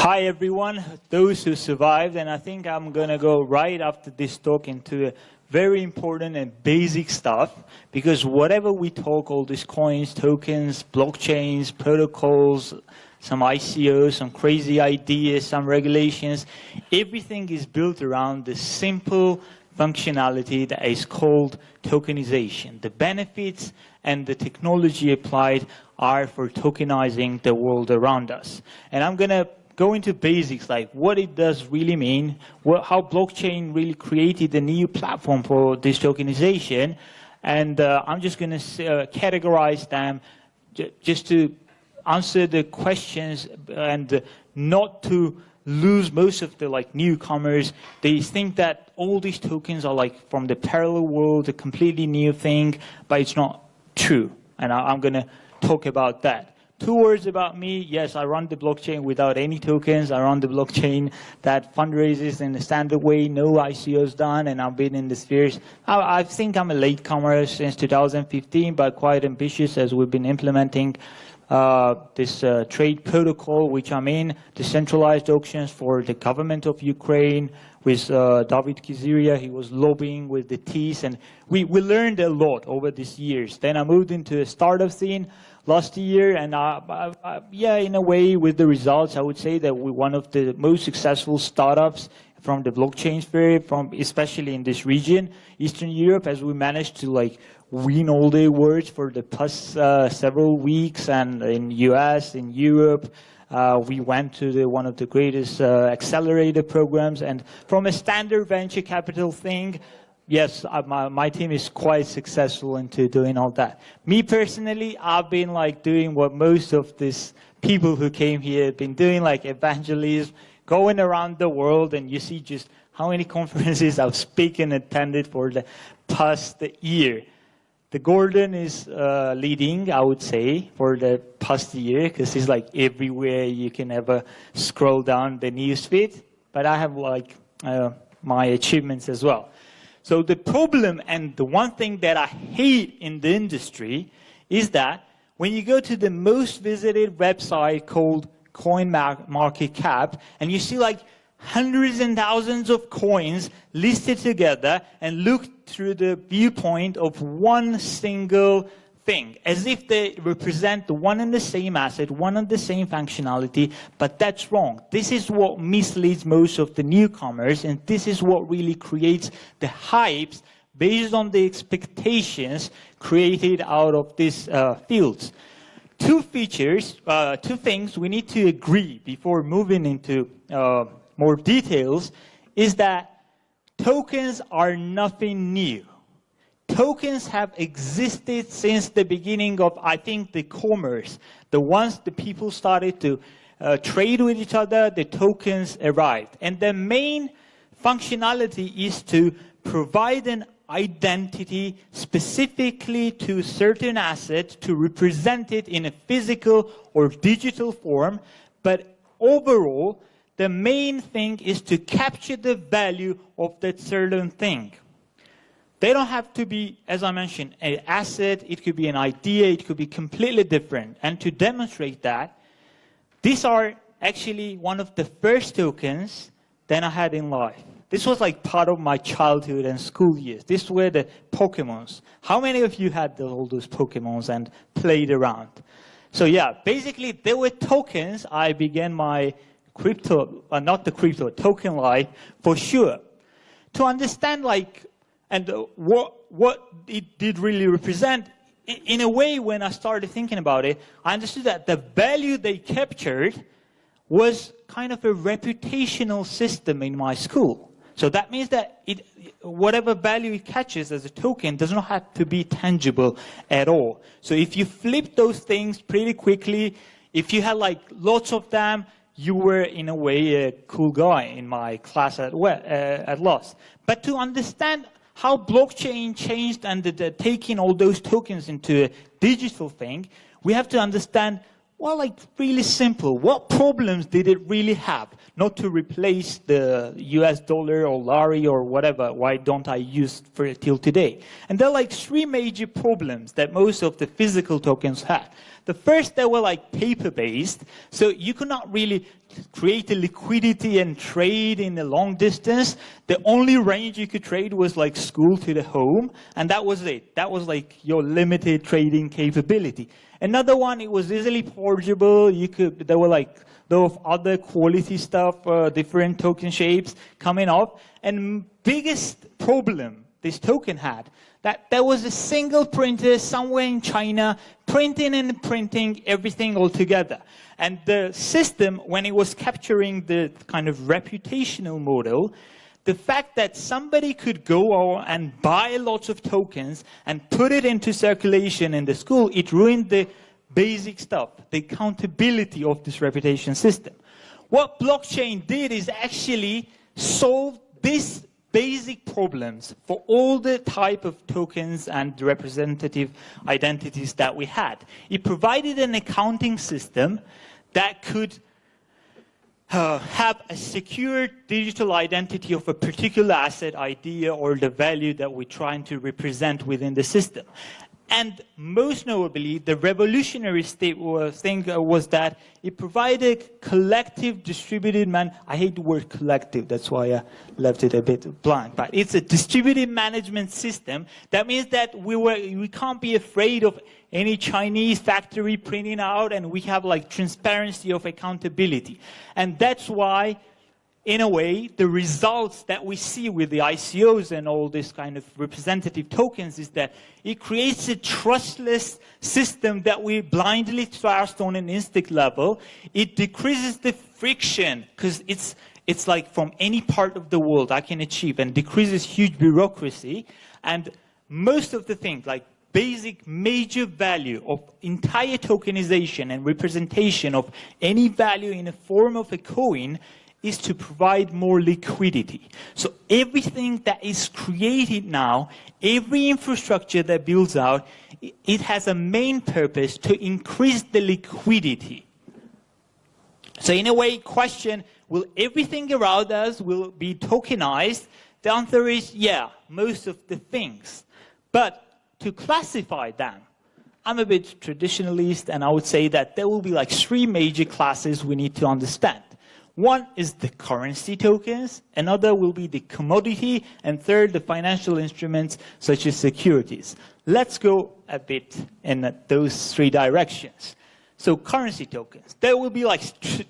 Hi everyone, those who survived, and I think I'm going to go right after this talk into very important and basic stuff, because whatever we talk, all these coins, tokens, blockchains, protocols, some ICOs, some crazy ideas, some regulations, everything is built around the simple functionality that is called tokenization. The benefits and the technology applied are for tokenizing the world around us. And I'm going to go into basics, like what it does really mean, how blockchain really created a new platform for this tokenization, and I'm just going to categorize them just to answer the questions and not to lose most of the newcomers. They think that all these tokens are from the parallel world, a completely new thing, but it's not true, and I'm going to talk about that. 2 words about me. Yes, I run the blockchain without any tokens. I run the blockchain that fundraises in a standard way, no ICOs done, and I've been in the spheres. I think I'm a latecomer since 2015, but quite ambitious as we've been implementing this trade protocol, which I'm in, decentralized auctions for the government of Ukraine with David Kiziria. He was lobbying with the T's, and we learned a lot over these years. Then I moved into a startup scene last year, and yeah, in a way, with the results, I would say that we're one of the most successful startups from the blockchain sphere, especially in this region, Eastern Europe, as we managed to win all the awards for the past several weeks, and in US, in Europe. We went to one of the greatest accelerator programs, and from a standard venture capital thing, yes, my team is quite successful into doing all that. Me personally, I've been doing what most of these people who came here have been doing, evangelism, going around the world, and you see just how many conferences I've spoken and attended for the past year. The Gordon is leading, I would say, for the past year, because he's everywhere you can ever scroll down the newsfeed. But I have my achievements as well. So the problem, and the one thing that I hate in the industry, is that when you go to the most visited website called CoinMarketCap, and you see hundreds and thousands of coins listed together, and look through the viewpoint of one single thing, as if they represent the one and the same asset, one and the same functionality, but that's wrong. This is what misleads most of the newcomers, and this is what really creates the hypes based on the expectations created out of these fields. Two things we need to agree before moving into more details is that tokens are nothing new. Tokens have existed since the beginning of, I think, the commerce. Once the people started to trade with each other, the tokens arrived. And the main functionality is to provide an identity specifically to certain assets, to represent it in a physical or digital form. But overall, the main thing is to capture the value of that certain thing. They don't have to be, as I mentioned, an asset. It could be an idea. It could be completely different. And to demonstrate that, these are actually one of the first tokens that I had in life. This was part of my childhood and school years. These were the Pokemons. How many of you had all those Pokemons and played around? So yeah, basically, there were tokens. I began my token life for sure. To understand and what it did really represent, in a way, when I started thinking about it, I understood that the value they captured was kind of a reputational system in my school. So that means that whatever value it catches as a token does not have to be tangible at all. So if you flip those things pretty quickly, if you had lots of them, you were, in a way, a cool guy in my class at last. But to understand how blockchain changed and taking all those tokens into a digital thing, we have to understand Well, like really simple. What problems did it really have? Not to replace the US dollar or lari or whatever. Why don't I use for it till today? And there are like three major problems that most of the physical tokens had. The first, they were like paper-based, so you could not really create a liquidity and trade in the long distance. The only range you could trade was like school to the home, and that was it. That was like your limited trading capability. Another one, it was easily forgeable. There were like those other quality stuff, different token shapes coming up. And biggest problem this token had, that there was a single printer somewhere in China printing and printing everything all together. And the system, when it was capturing the kind of reputational model, the fact that somebody could go and buy lots of tokens and put it into circulation in the school, it ruined the basic stuff, the accountability of this reputation system. What blockchain did is actually solve these basic problems for all the type of tokens and representative identities that we had. It provided an accounting system that could have a secure digital identity of a particular asset, idea, or the value that we're trying to represent within the system. And most notably, the revolutionary thing was that it provided collective distributed I hate the word collective, that's why I left it a bit blank, but it's a distributed management system. That means that we can't be afraid of any Chinese factory printing out, and we have like transparency of accountability. And that's why, in a way, the results that we see with the ICOs and all this kind of representative tokens is that it creates a trustless system that we blindly trust on an instinct level. It decreases the friction, because it's like from any part of the world I can achieve, and decreases huge bureaucracy. And most of the things, like basic major value of entire tokenization and representation of any value in the form of a coin, is to provide more liquidity. So everything that is created now, every infrastructure that builds out, it has a main purpose to increase the liquidity. So in a way, question, will everything around us will be tokenized? The answer is yeah, most of the things. But to classify them, I'm a bit traditionalist, and I would say that there will be like three major classes we need to understand. One is the currency tokens, another will be the commodity, and third, the financial instruments such as securities. Let's go a bit in those three directions. So currency tokens, there will be like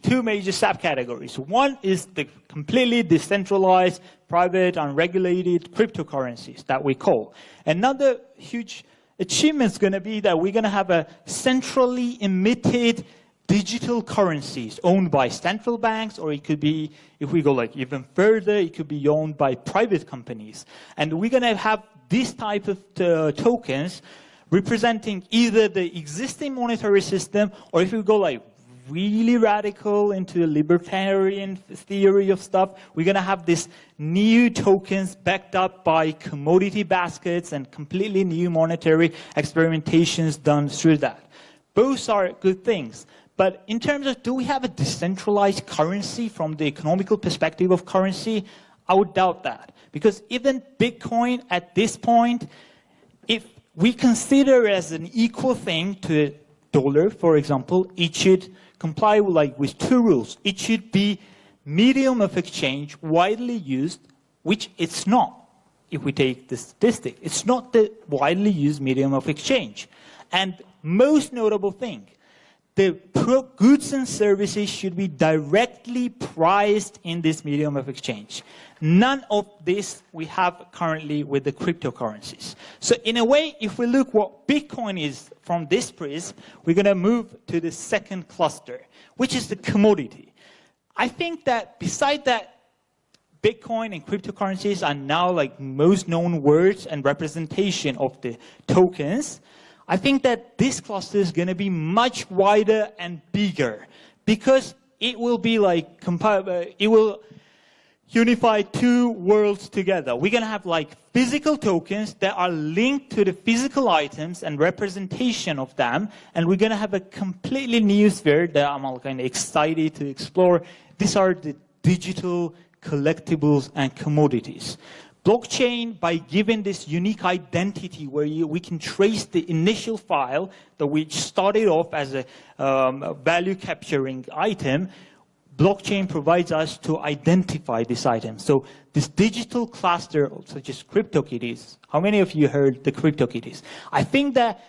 two major subcategories. One is the completely decentralized, private, unregulated cryptocurrencies that we call. Another huge achievement is going to be that we're going to have a centrally emitted digital currencies owned by central banks, or it could be, if we go like even further, it could be owned by private companies. And we're going to have this type of tokens representing either the existing monetary system, or if we go like really radical into the libertarian theory of stuff, we're going to have this new tokens backed up by commodity baskets and completely new monetary experimentations done through that. Both are good things. But in terms of, do we have a decentralized currency from the economical perspective of currency? I would doubt that. Because even Bitcoin at this point, if we consider as an equal thing to a dollar, for example, it should comply with two rules. It should be medium of exchange, widely used, which it's not. If we take the statistic, it's not the widely used medium of exchange. And most notable thing, the goods and services should be directly priced in this medium of exchange. None of this we have currently with the cryptocurrencies. So in a way, if we look what Bitcoin is from this prism, we're going to move to the second cluster, which is the commodity. I think that beside that, Bitcoin and cryptocurrencies are now like most known words and representation of the tokens. I think that this cluster is going to be much wider and bigger, because it will be like, it will unify two worlds together. We're going to have like physical tokens that are linked to the physical items and representation of them. And we're going to have a completely new sphere that I'm all kind of excited to explore. These are the digital collectibles and commodities. Blockchain, by giving this unique identity where we can trace the initial file that we started off as a value capturing item, blockchain provides us to identify this item. So this digital cluster, such as CryptoKitties, how many of you heard the CryptoKitties? I think that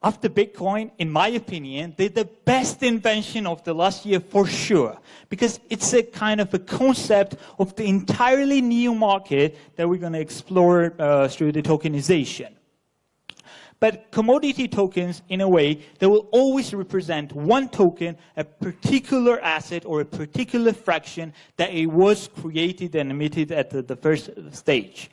after Bitcoin, in my opinion, they're the best invention of the last year for sure, because it's a kind of a concept of the entirely new market that we're going to explore through the tokenization. But commodity tokens, in a way, they will always represent one token, a particular asset or a particular fraction that it was created and emitted at the first stage.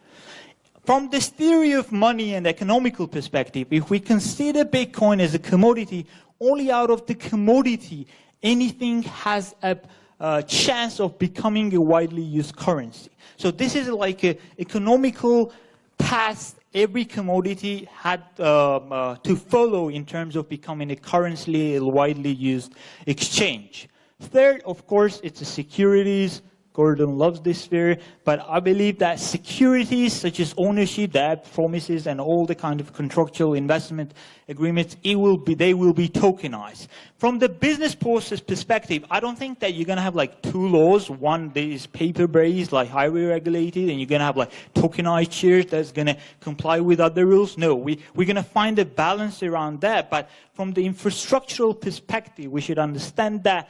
From this theory of money and economical perspective, if we consider Bitcoin as a commodity, only out of the commodity, anything has a chance of becoming a widely used currency. So this is like an economical path every commodity had to follow in terms of becoming a currency widely used exchange. Third, of course, it's the securities. Gordon loves this sphere, but I believe that securities such as ownership, debt, promises, and all the kind of contractual investment agreements, they will be tokenized. From the business process perspective, I don't think that you're going to have like two laws. One that is paper-based, like highly regulated, and you're going to have like tokenized shares that's going to comply with other rules. No, we're going to find a balance around that. But from the infrastructural perspective, we should understand that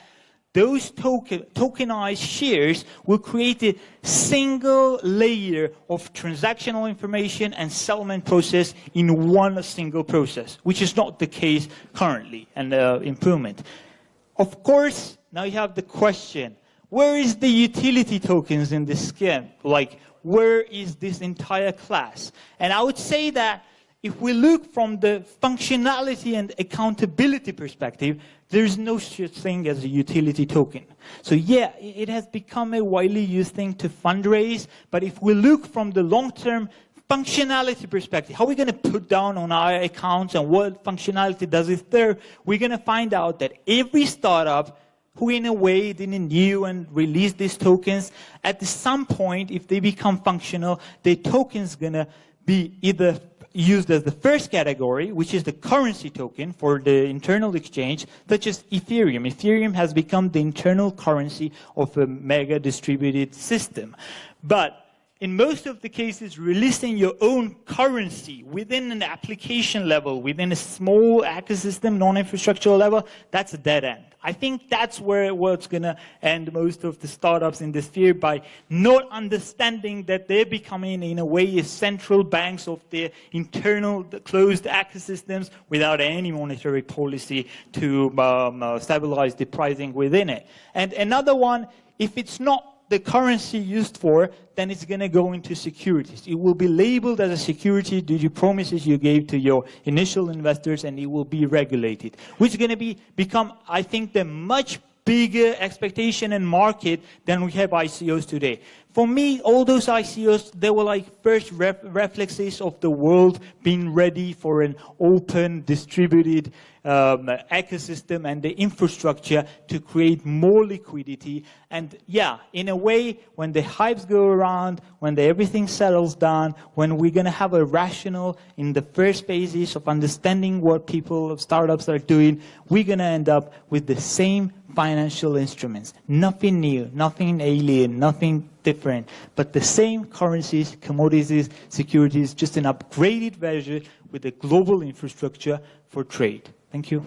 those tokenized shares will create a single layer of transactional information and settlement process in one single process, which is not the case currently, and improvement. Of course, now you have the question, where is the utility tokens in this scheme? Like, where is this entire class? And I would say that if we look from the functionality and accountability perspective, there's no such thing as a utility token. So yeah, it has become a widely used thing to fundraise, but if we look from the long-term functionality perspective, how are we going to put down on our accounts and what functionality does it there, we're going to find out that every startup who in a way didn't knew and released these tokens, at some point, if they become functional, the token's going to be either used as the first category, which is the currency token for the internal exchange, such as Ethereum. Ethereum has become the internal currency of a mega distributed system. But in most of the cases, releasing your own currency within an application level, within a small ecosystem, non-infrastructural level, that's a dead end. I think that's where what's going to end most of the startups in this sphere, by not understanding that they're becoming, in a way, central banks of their internal closed ecosystems without any monetary policy to stabilize the pricing within it. And another one, if it's not the currency used for, then it's going to go into securities. It will be labeled as a security due to promises you gave to your initial investors, and it will be regulated, which is going to become, I think, the much bigger expectation and market than we have ICOs today. For me, all those ICOs, they were like first reflexes of the world being ready for an open, distributed ecosystem and the infrastructure to create more liquidity. And yeah, in a way, when the hypes go around, when everything settles down, when we're going to have a rational in the first phases of understanding what startups are doing, we're going to end up with the same financial instruments. Nothing new, nothing alien, nothing different, but the same currencies, commodities, securities, just an upgraded version with a global infrastructure for trade. Thank you.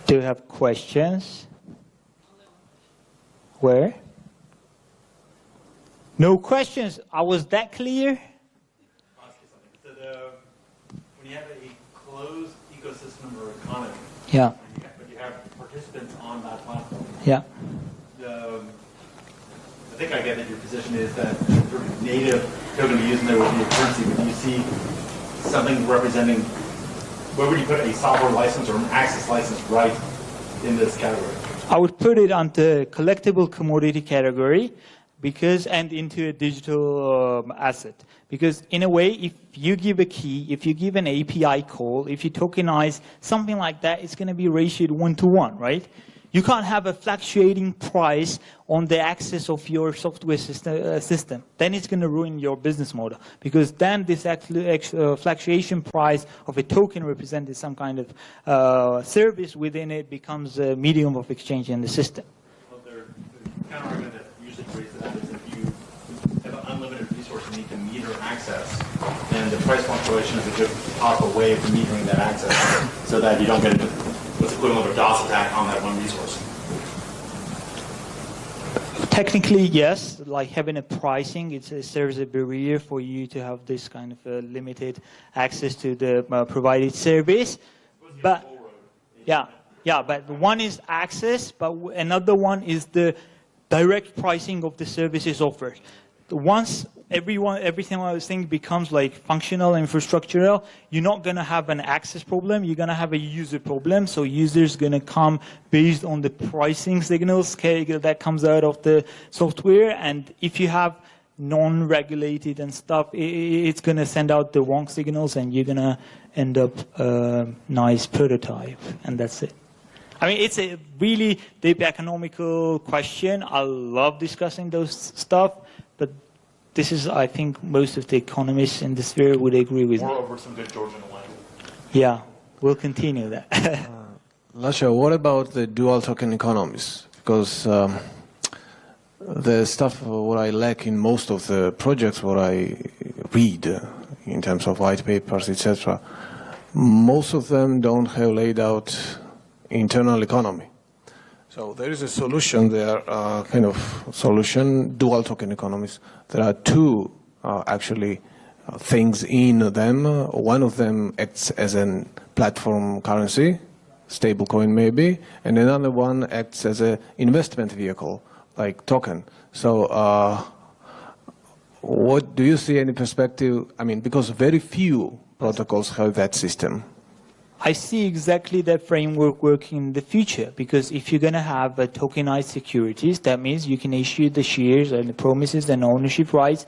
Do you have questions? Where? No questions. I was that clear? When you have a closed ecosystem or economy, yeah, but you have participants on that platform, yeah, I think I get that your position is that sort of native token to be used in there would be a currency, but do you see something representing where would you put a software license or an access license right in this category? I would put it on the collectible commodity category and into a digital asset. Because in a way, if you give a key, if you give an API call, if you tokenize something like that, it's going to be ratioed 1-to-1, right? You can't have a fluctuating price on the access of your software system. Then it's going to ruin your business model, because then this fluctuation price of a token represented some kind of service within it becomes a medium of exchange in the system. Well, the counter-argument that usually raised that is if you have an unlimited resource and need to meter access, then the price fluctuation is a good possible way of metering that access so that you don't get into what's equivalent of a DOS attack on that one resource. Technically, yes. Like having a pricing, it serves a barrier for you to have this kind of limited access to the provided service. But but one is access, but another one is the direct pricing of the services offered. Once everything I was saying becomes like functional infrastructural, you're not going to have an access problem, you're going to have a user problem. So users going to come based on the pricing signals that comes out of the software. And if you have non-regulated and stuff, it's going to send out the wrong signals and you're going to end up a nice prototype. And that's it. I mean, it's a really deep economical question. I love discussing those stuff. But this is, I think, most of the economists in the sphere would agree with me. Moreover, some good Georgian wine. Yeah, we'll continue that. Lasha, what about the dual token economies? Because the stuff what I lack in most of the projects, what I read in terms of white papers, etc., most of them don't have laid out internal economy. So there is a solution there, kind of solution, dual token economies. There are two actually things in them. One of them acts as a platform currency, stablecoin maybe, and another one acts as an investment vehicle, like token. So what do you see any perspective? I mean, because very few protocols have that system. I see exactly that framework working in the future, because if you're going to have a tokenized securities, that means you can issue the shares and the promises and ownership rights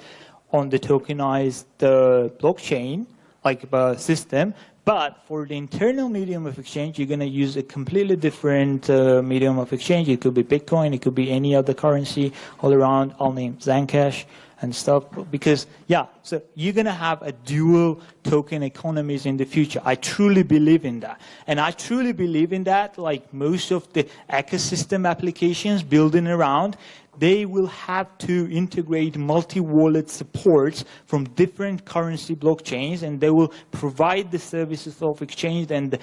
on the tokenized blockchain, like a system. But for the internal medium of exchange, you're going to use a completely different medium of exchange. It could be Bitcoin, it could be any other currency all around. I'll name Zencash and stuff, because so you're going to have a dual token economies in the future. I truly believe in that. And I truly believe in that, like most of the ecosystem applications building around, they will have to integrate multi-wallet supports from different currency blockchains, and they will provide the services of exchange. And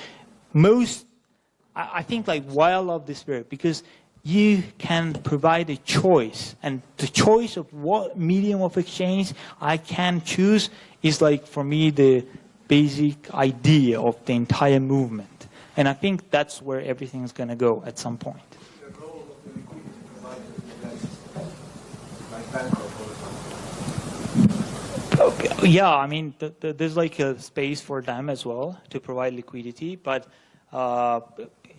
I think like why I love this spirit, because you can provide a choice, and the choice of what medium of exchange I can choose is, like, for me, the basic idea of the entire movement. And I think that's where everything is going to go at some point. The role of the liquidity provider, like Banco, for example. Yeah, I mean, there's like a space for them as well to provide liquidity, but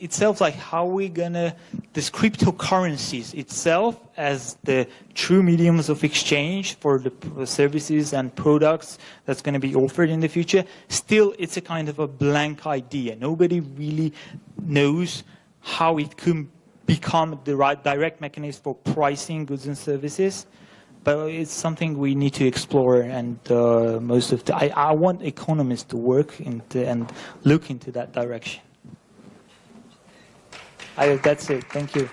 itself, like how we gonna, this cryptocurrencies itself as the true mediums of exchange for the services and products that's going to be offered in the future, still it's a kind of a blank idea. Nobody really knows how it could become the right direct mechanism for pricing goods and services. But it's something we need to explore, and most of the, I want economists to work into and look into that direction. That's it. Thank you.